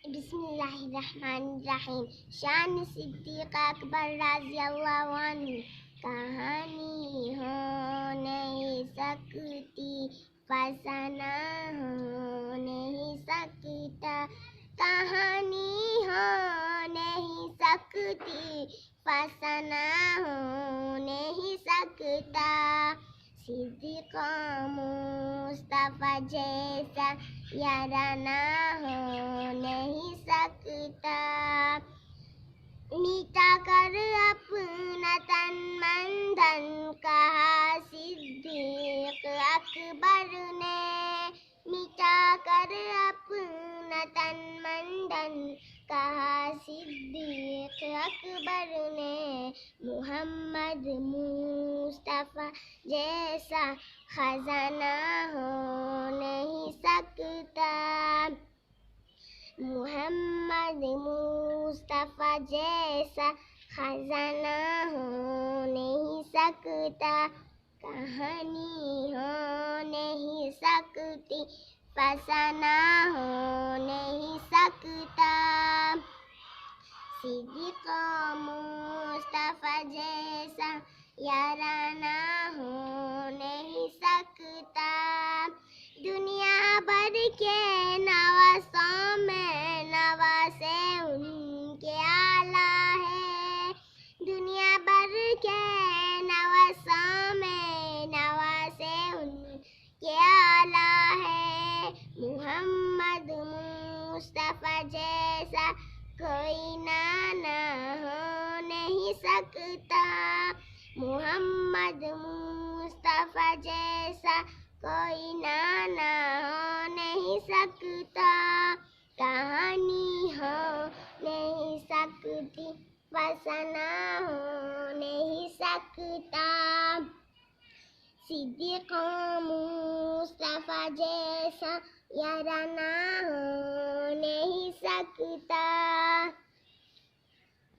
बिस्मिल्लाहिर्रहमानिर्रहीम। शान सिद्दीक़ अकबर रज़ियल्लाहु अन्हु। कहानी हो नहीं सकती, फसाना हो नहीं सकता। कहानी हो नहीं सकती, फसाना हो नहीं सकता। सिद्दीक़ मुस्तफ़ा जैसा याराना हो नहीं सकता। मिटा कर अपना तन मन धन कहा सिद्दीक़ अकबर ने। मिटा कर अपना तन मन धन कहा सिद्दीक़ अकबर ने। मोहम्मद मुस्तफ़ा जैसा खजाना हो नहीं सकता। मोहम्मद मुस्तफ़ा जैसा खजाना हो नहीं सकता। कहानी हो नहीं सकती, फसाना हो नहीं सकता। सिद्दीक़ मुस्तफ़ा जैसा याराना हो नहीं सकता। दुनिया भर के नवासों में नवासे उनके आला है। दुनिया भर के नवासों में नवासे उनके आला है। मोहम्मद मुस्तफ़ा जैसा कोई नाना हो नहीं सकता। मोहम्मद मुस्तफ़ा जैसा कोई नाना हो नहीं सकता। कहानी हो नहीं सकती, फसाना हो नहीं सकता। सिद्दीक़ मुस्तफ़ा जैसा याराना हो नहीं सकता।